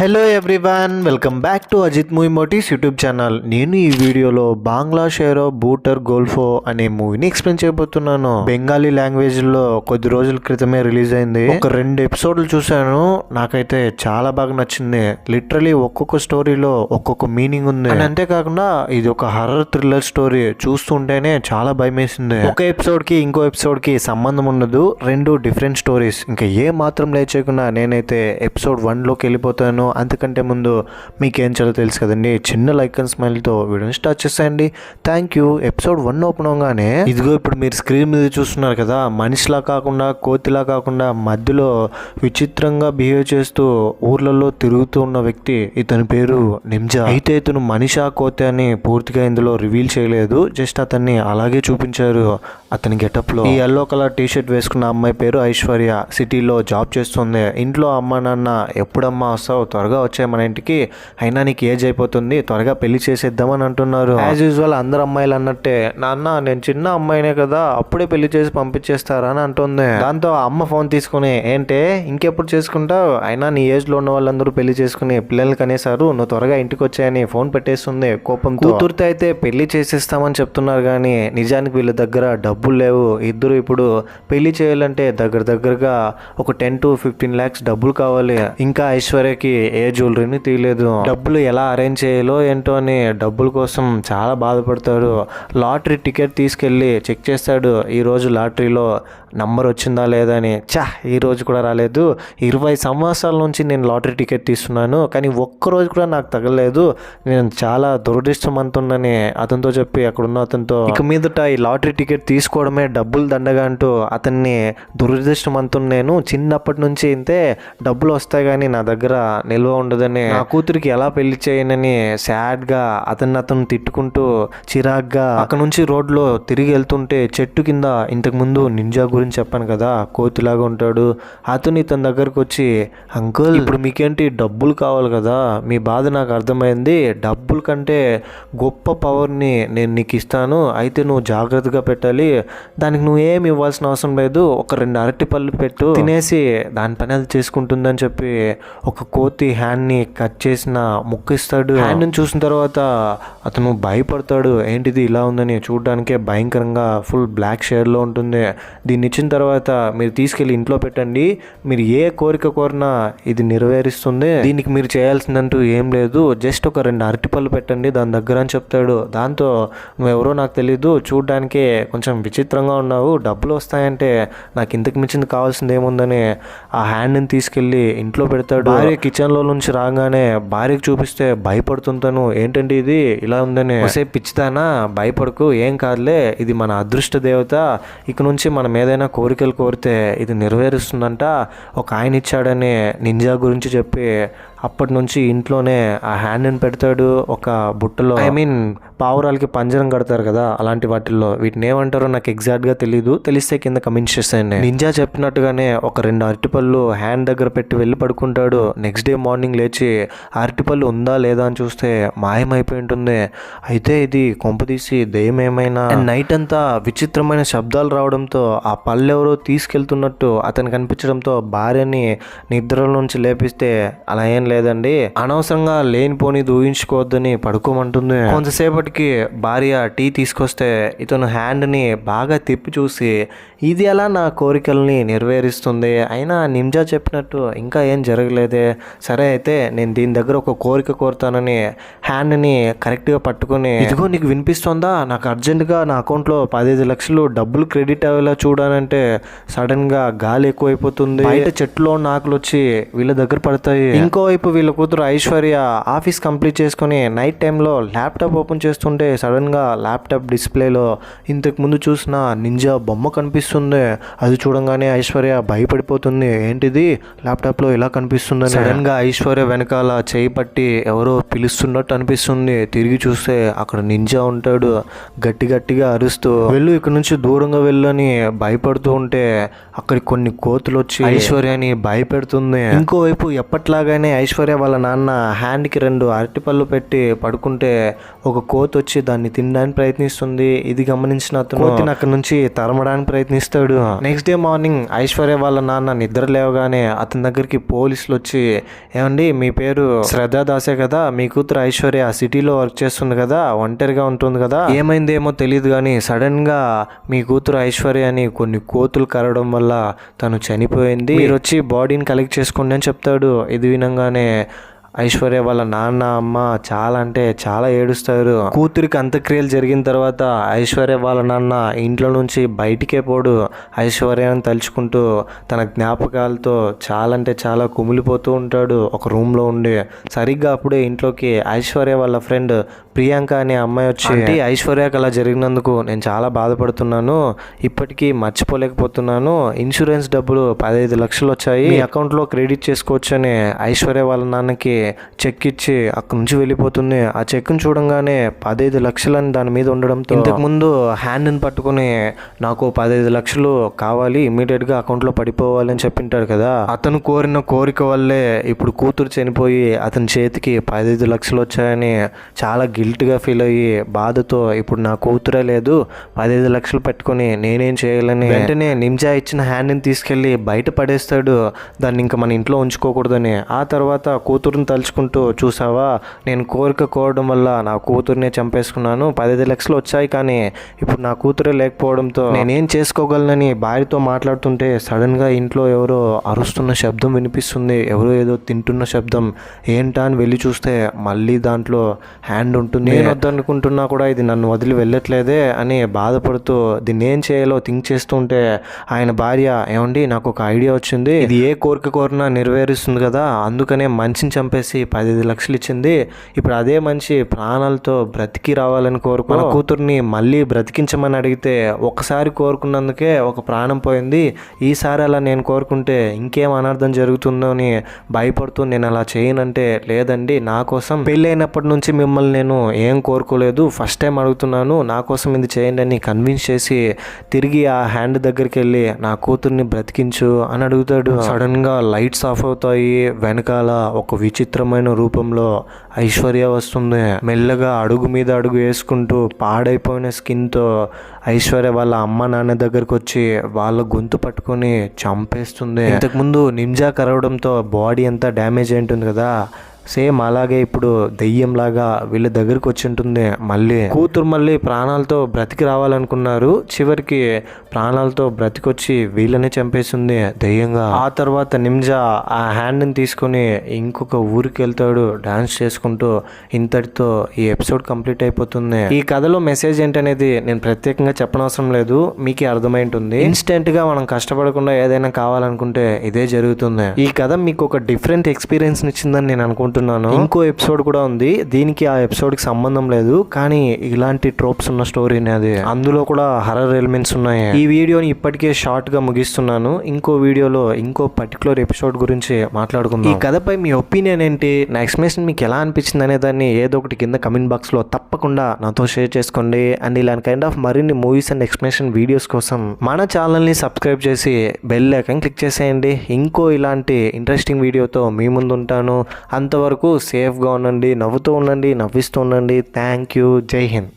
Hello everyone, welcome back to Ajith movie మోటీస్ YouTube channel. నేను ఈ వీడియోలో బాంగ్లా షేరో బూటర్ గోల్ఫో అనే మూవీని ఎక్స్ప్లెయిన్ చేయబోతున్నాను. బెంగాలీ లాంగ్వేజ్ లో కొద్ది రోజుల క్రితమే రిలీజ్ అయింది. ఒక 2 ఎపిసోడ్లు చూశాను. నాకైతే చాలా బాగా నచ్చింది. లిటరలీ ఒక్కొక్క స్టోరీలో ఒక్కొక్క మీనింగ్ ఉంది. అండ్ అంతేకాకుండా ఇది ఒక హర్రర్ థ్రిల్లర్ స్టోరీ. చూస్తుంటేనే చాలా భయం వేసింది. ఒక ఎపిసోడ్ కి ఇంకో ఎపిసోడ్ కి సంబంధం ఉండదు. 2 డిఫరెంట్ స్టోరీస్. ఇంకా ఏ మాత్రం లేచేయకుండా నేనైతే ఎపిసోడ్ 1 లోకి వెళ్ళిపోతాను. అంతకంటే ముందు మీకేం చాలా తెలుసు కదండి, చిన్న లైక్ అండ్ స్మైల్తో వీడియోని స్టార్ట్ చేసేయండి. Thank you. ఎపిసోడ్ 1 ఓపెన్ అవగానే ఇదిగో ఇప్పుడు మీరు స్క్రీన్ మీద చూస్తున్నారు కదా, మనిషిలా కాకుండా కోతిలా కాకుండా మధ్యలో విచిత్రంగా బిహేవ్ చేస్తూ ఊర్లలో తిరుగుతూ ఉన్న వ్యక్తి, ఇతని పేరు నింజా. అయితే ఇతను మనిషా కోతి అని పూర్తిగా ఇందులో రివీల్ చేయలేదు. జస్ట్ అతన్ని అలాగే చూపించారు అతని గెటప్ లో. ఈ ఎల్లో కలర్ టీ షర్ట్ వేసుకున్న అమ్మాయి పేరు ఐశ్వర్య. సిటీలో జాబ్ చేస్తుంది. ఇంట్లో అమ్మ నాన్న ఎప్పుడమ్మా వస్తావు, త్వరగా వచ్చాయి మన ఇంటికి, అయినా నీకు ఏజ్ అయిపోతుంది, త్వరగా పెళ్లి చేసేద్దామని అంటున్నారు. యాజ్ యూజువల్ అందరు అమ్మాయిలు అన్నట్టే, నాన్న నేను చిన్న అమ్మాయినే కదా, అప్పుడే పెళ్లి చేసి పంపించేస్తారా అని అంటుంది. దాంతో అమ్మ ఫోన్ తీసుకుని, ఏంటే ఇంకెప్పుడు చేసుకుంటావు, అయినా నీ ఏజ్ లో ఉన్న వాళ్ళందరూ పెళ్లి చేసుకుని పిల్లలు కనేసారు, నువ్వు త్వరగా ఇంటికి వచ్చాయని ఫోన్ పెట్టేస్తుంది కోపంతో. కూతురుతో అయితే పెళ్లి చేసేస్తామని చెప్తున్నారు కానీ నిజానికి వీళ్ళ దగ్గర డబ్బులు లేవు. ఇద్దరు ఇప్పుడు పెళ్లి చేయాలంటే దగ్గరగా ఒక 10 to 15 lakhs డబ్బులు కావాలి. ఇంకా ఐశ్వర్యకి ఏ జ్యువెలరీని తీయలేదు. డబ్బులు ఎలా అరేంజ్ చేయాలో ఏంటో అని డబ్బుల కోసం చాలా బాధపడతాడు. లాటరీ టికెట్ తీసుకెళ్ళి చెక్ చేస్తాడు. ఈ రోజు లాటరీలో నంబర్ వచ్చిందా లేదా అని. ఈ రోజు కూడా రాలేదు. 20 సంవత్సరాల నుంచి నేను లాటరీ టికెట్ తీస్తున్నాను, కానీ ఒక్కరోజు కూడా నాకు తగలేదు, నేను చాలా దురదృష్టవంతుడని అతనితో చెప్పి అక్కడున్న అతనితో ఇక మీదట ఈ లాటరీ టికెట్ తీసుకోవడమే డబ్బులు దండగా అంటూ అతన్ని దురదృష్టవంతుడు, నేను చిన్నప్పటి నుంచి ఇంతే, డబ్బులు వస్తాయి కానీ నా దగ్గర నిల్వ ఉండదని, నా కూతురికి ఎలా పెళ్లి చేయనని సాడ్ గా అతను తిట్టుకుంటూ చిరాగ్గా అక్కడ నుంచి రోడ్లో తిరిగి వెళ్తుంటే చెట్టు కింద ఇంతకు ముందు నింజా గురించి చెప్పాను కదా, కోతిలాగా ఉంటాడు, అతను ఇతని దగ్గరకు వచ్చి, అంకుల్ ఇప్పుడు మీకేంటి డబ్బులు కావాలి కదా, మీ బాధ నాకు అర్థమైంది, డబ్బుల కంటే గొప్ప పవర్ని నేను నీకు ఇస్తాను, అయితే నువ్వు జాగ్రత్తగా పెట్టాలి, దానికి నువ్వేమి ఇవ్వాల్సిన అవసరం లేదు, ఒక 2 అరటి పళ్ళు పెట్టు, తినేసి దాని పని అది చేసుకుంటుందని చెప్పి ఒక కోతి హ్యాండ్ని కట్ చేసిన ముక్క ఇస్తాడు. హ్యాండ్ని చూసిన తర్వాత అతను భయపడతాడు. ఏంటిది ఇలా ఉందని, చూడడానికే భయంకరంగా ఫుల్ బ్లాక్ షేడ్లో ఉంటుంది. దీన్ని ఇచ్చిన తర్వాత మీరు తీసుకెళ్ళి ఇంట్లో పెట్టండి, మీరు ఏ కోరిక కోరినా ఇది నెరవేరుస్తుంది, దీనికి మీరు చేయాల్సిందంటూ ఏం లేదు, జస్ట్ ఒక 2 అరటిపళ్ళు పెట్టండి దాని దగ్గర అని చెప్తాడు. దాంతో నువ్వెవరో నాకు తెలీదు, చూడడానికే కొంచెం విచిత్రంగా ఉన్నావు, డబ్బులు వస్తాయంటే నాకు ఇంతకు మించింది కావాల్సింది ఏముందని ఆ హ్యాండ్ని తీసుకెళ్ళి ఇంట్లో పెడతాడు. భార్య కిచెన్ లో నుంచి రాగానే భార్యకు చూపిస్తే భయపడుతుంటాను, ఏంటంటే ఇది ఇలా ఉందని. ఒకసేపు పిచ్చిదానా, భయపడకు, ఏం కాదులే, ఇది మన అదృష్ట దేవత, ఇక నుంచి మనం ఏదైనా కోరికలు కోరితే ఇది నెరవేరుస్తుందంట, ఒక ఆయన ఇచ్చాడని నింజా గురించి చెప్పి అప్పటి నుంచి ఇంట్లోనే ఆ హ్యాండ్ని పెడతాడు ఒక బుట్టలో. పావురాలకి పంజరం కడతారు కదా, అలాంటి వాటిల్లో వీటిని ఏమంటారో నాకు ఎగ్జాక్ట్గా తెలీదు, తెలిస్తే కింద కమెంట్స్ చేసేయండి. నింజా చెప్పినట్టుగానే ఒక 2 అరటిపళ్ళు హ్యాండ్ దగ్గర పెట్టి వెళ్ళి పడుకుంటాడు. నెక్స్ట్ డే మార్నింగ్ లేచి అరటిపళ్ళు ఉందా లేదా అని చూస్తే మాయమైపోయి ఉంటుంది. అయితే ఇది కొంపదీసి దెయ్యం ఏమైనా. నైట్ అంతా విచిత్రమైన శబ్దాలు రావడంతో ఆ పళ్ళు ఎవరో తీసుకెళ్తున్నట్టు అతను కనిపించడంతో భార్యని నిద్రలో నుంచి లేపిస్తే, అలా ఏం లేదండి, అనవసరంగా లేనిపోని ఊహించుకోవద్దని పడుకోమంటుంది. కొంతసేపటికి భార్య టీ తీసుకొస్తే ఇతను హ్యాండ్ని బాగా తిప్పి చూసి, ఇది ఎలా నా కోరికల్ని నెరవేరుస్తుంది, అయినా నింజా చెప్పినట్టు ఇంకా ఏం జరగలేదే, సరే అయితే నేను దీని దగ్గర ఒక కోరిక కోరుతానని హ్యాండ్ని కరెక్ట్గా పట్టుకుని, ఇదిగో నీకు వినిపిస్తుందా, నాకు అర్జెంటుగా నా అకౌంట్లో 15 లక్షలు డబ్బులు క్రెడిట్ అయ్యేలా చూడాలంటే సడన్గా గాలి ఎక్కువైపోతుంది, బయట చెట్లు ఆకులు వచ్చి వీళ్ళ దగ్గర పడతాయి. ఇంకోవైపు వీళ్ళ కూతురు ఐశ్వర్య ఆఫీస్ కంప్లీట్ చేసుకుని నైట్ టైంలో ల్యాప్టాప్ ఓపెన్ చేస్తుంటే సడన్గా ల్యాప్టాప్ డిస్ప్లేలో ఇంతకు ముందు చూసిన నింజా బొమ్మ కనిపిస్తుంది. అది చూడంగానే ఐశ్వర్య భయపడిపోతుంది, ఏంటిది ల్యాప్టాప్లో ఇలా కనిపిస్తుంది. సడన్గా ఐశ్వర్య వెనకాల చేయి పట్టి ఎవరో పిలుస్తున్నట్టు అనిపిస్తుంది. తిరిగి చూస్తే అక్కడ నింజా ఉంటాడు. గట్టిగా అరుస్తూ, వెళ్ళు ఇక్కడ నుంచి దూరంగా వెళ్ళని భయపడుతూ ఉంటే అక్కడికి కొన్ని కోతులు వచ్చి ఐశ్వర్యని భయపెడుతుంది. ఇంకోవైపు ఎప్పట్లాగానే ఐశ్వర్య వాళ్ళ నాన్న హ్యాండ్కి 2 అరటిపళ్ళు పెట్టి పడుకుంటే ఒక కోతి వచ్చి దాన్ని తినడానికి ప్రయత్నిస్తుంది. ఇది గమనించిన అతను కోతిని అక్కడ నుంచి తరమడానికి ప్రయత్నిస్తుంది. ఇస్తాడు. నెక్స్ట్ డే మార్నింగ్ ఐశ్వర్య వాళ్ళ నాన్న నిద్ర లేవగానే అతని దగ్గరికి పోలీసులు వచ్చి, ఏమండి మీ పేరు శ్రద్ధా దాసే కదా, మీ కూతురు ఐశ్వర్య సిటీలో వర్క్ చేస్తుంది కదా, ఒంటరిగా ఉంటుంది కదా, ఏమైందేమో తెలియదు కానీ సడన్ గా మీ కూతురు ఐశ్వర్య అని కొన్ని కోతులు కరవడం వల్ల తను చనిపోయింది, మీరు వచ్చి బాడీని కలెక్ట్ చేసుకోండి అని చెప్తాడు. ఇది వినంగానే ఐశ్వర్య వాళ్ళ నాన్న అమ్మ చాలా అంటే చాలా ఏడుస్తారు. కూతురికి అంత్యక్రియలు జరిగిన తర్వాత ఐశ్వర్య వాళ్ళ నాన్న ఇంట్లో నుంచి బయటికే పోడు. ఐశ్వర్యని తలుచుకుంటూ తన జ్ఞాపకాలతో చాలా అంటే చాలా కుమిలిపోతూ ఉంటాడు ఒక రూమ్లో ఉండి. సరిగ్గా అప్పుడే ఇంట్లోకి ఐశ్వర్య వాళ్ళ ఫ్రెండ్ ప్రియాంక అనే అమ్మాయి వచ్చి, ఐశ్వర్యకి అలా జరిగినందుకు నేను చాలా బాధపడుతున్నాను, ఇప్పటికీ మర్చిపోలేకపోతున్నాను, ఇన్సూరెన్స్ డబ్బులు 15 లక్షలు వచ్చాయి, మీ అకౌంట్లో క్రెడిట్ చేసుకోవచ్చు అని ఐశ్వర్య వాళ్ళ నాన్నకి చెక్ ఇచ్చి అక్కడి నుంచి వెళ్ళిపోతుంది. ఆ చెక్ను చూడంగానే 15 లక్షలని దాని మీద ఉండడంతో ఇంతకుముందు హ్యాండ్ని పట్టుకుని నాకు 15 లక్షలు కావాలి, ఇమీడియట్గా అకౌంట్లో పడిపోవాలి అని చెప్పింటాడు కదా, అతను కోరిన కోరిక వల్లే ఇప్పుడు కూతురు చనిపోయి అతని చేతికి 15 లక్షలు వచ్చాయని చాలా గిల్ట్గా ఫీల్ అయ్యి బాధతో ఇప్పుడు నా కూతురే లేదు, 15 లక్షలు పెట్టుకుని నేనేం చేయాలని వెంటనే నింజా ఇచ్చిన హ్యాండ్ని తీసుకెళ్ళి బయట పడేస్తాడు, దాన్ని ఇంకా మన ఇంట్లో ఉంచుకోకూడదని. ఆ తర్వాత కూతురుని తలుచుకుంటూ, చూసావా నేను కోరిక కోరడం వల్ల నా కూతురునే చంపేసుకున్నాను, 15 లక్షలు వచ్చాయి కానీ ఇప్పుడు నా కూతురే లేకపోవడంతో నేనేం చేసుకోగలనని భార్యతో మాట్లాడుతుంటే సడన్గా ఇంట్లో ఎవరో అరుస్తున్న శబ్దం వినిపిస్తుంది, ఎవరో ఏదో తింటున్న శబ్దం. ఏంటా అని వెళ్ళి చూస్తే మళ్ళీ దాంట్లో హ్యాండ్ ఉంటుంది. నేను వద్దనుకుంటున్నా కూడా ఇది నన్ను వదిలి వెళ్ళట్లేదే అని బాధపడుతూ దీన్ని ఏం చేయాలో థింక్ చేస్తుంటే ఆయన భార్య, ఏమండి నాకు ఒక ఐడియా వచ్చింది, ఇది ఏ కోరిక కోరినా నెరవేరుస్తుంది కదా, అందుకనే మనిషిని చంపేసి 15 లక్షలు ఇచ్చింది, ఇప్పుడు అదే మనిషి ప్రాణాలతో బ్రతికి రావాలని కోరుకున్న కూతుర్ని మళ్ళీ బ్రతికించమని అడిగితే ఒకసారి కోరుకున్నందుకే ఒక ప్రాణం పోయింది, ఈసారి అలా నేను కోరుకుంటే ఇంకేం అనర్థం జరుగుతుందో అని భయపడుతూ నేను అలా చేయనంటే, లేదండి నా కోసం పెళ్ళైనప్పటి నుంచి మిమ్మల్ని నేను ఏం కోరుకోలేదు, ఫస్ట్ టైం అడుగుతున్నాను, నా కోసం ఇది చేయండి అని కన్విన్స్ చేసి తిరిగి ఆ హ్యాండ్ దగ్గరికి వెళ్ళి నా కూతుర్ని బ్రతికించు అని అడుగుతాడు. సడన్ గా లైట్స్ ఆఫ్ అవుతాయి, వెనకాల ఒక విచిత్రమైన రూపంలో ఐశ్వర్య వస్తుంది. మెల్లగా అడుగు మీద అడుగు వేసుకుంటూ పాడైపోయిన స్కిన్తో ఐశ్వర్య వాళ్ళ అమ్మ నాన్న దగ్గరకు వచ్చి వాళ్ళ గొంతు పట్టుకొని చంపేస్తుంది. ఇంతకుముందు నింజా కరవడంతో బాడీ అంతా డ్యామేజ్ అయి ఉంటుంది కదా, సేమ్ అలాగే ఇప్పుడు దెయ్యంలాగా వీళ్ళ దగ్గరికి వచ్చి ఉంటుంది. మళ్ళీ కూతురు మళ్ళీ ప్రాణాలతో బ్రతికి రావాలనుకున్నారు, చివరికి ప్రాణాలతో బ్రతికొచ్చి వీళ్ళని చంపేస్తుంది దెయ్యంగా. ఆ తర్వాత నింజా ఆ హ్యాండ్ని తీసుకొని ఇంకొక ఊరికి వెళ్తాడు డాన్స్ చేసుకుంటూ. ఇంతటితో ఈ ఎపిసోడ్ కంప్లీట్ అయిపోతుంది. ఈ కథలో మెసేజ్ ఏంటనేది నేను ప్రత్యేకంగా చెప్పనవసరం లేదు, మీకే అర్థమై ఉంటుంది. ఇన్స్టెంట్ గా మనం కష్టపడకుండా ఏదైనా కావాలనుకుంటే ఇదే జరుగుతుంది. ఈ కథ మీకు ఒక డిఫరెంట్ ఎక్స్పీరియన్స్ ఇచ్చిందని నేను అనుకుంటున్నాను. ఇంకో ఎపిసోడ్ కూడా ఉంది, దీనికి ఆ ఎపిసోడ్ కి సంబంధం లేదు, కానీ ఇలాంటి ట్రోప్స్ ఉన్న స్టోరీనే అది, అందులో కూడా హర్రర్ ఎలిమెంట్స్ ఉన్నాయి. ఈ వీడియోని ఇప్పటికే షార్ట్ గా ముగిస్తున్నాను, ఇంకో వీడియోలో ఇంకో పర్టికులర్ ఎపిసోడ్ గురించి మాట్లాడుకుందాం. ఈ కథపై మీ ఒపీనియన్ ఏంటి, నా ఎక్స్ప్లెనేషన్ మీకు ఎలా అనిపించింది అనే దాన్ని ఏదో ఒకటి కింద కమెంట్ బాక్స్ లో తప్పకుండా నాతో షేర్ చేసుకోండి. అండ్ ఇలాంటి కైండ్ ఆఫ్ మరిన్ని మూవీస్ అండ్ ఎక్స్ప్లెనేషన్ వీడియోస్ కోసం మన ఛానల్ ని సబ్స్క్రైబ్ చేసి బెల్ ఐకాన్ క్లిక్ చేసేయండి. ఇంకో ఇలాంటి ఇంట్రెస్టింగ్ వీడియోతో మీ ముందు ఉంటాను. అంతవరకు సేఫ్గా ఉండండి, నవ్వుతూ ఉండండి, నవ్విస్తూ ఉండండి. Thank you. జై హింద్.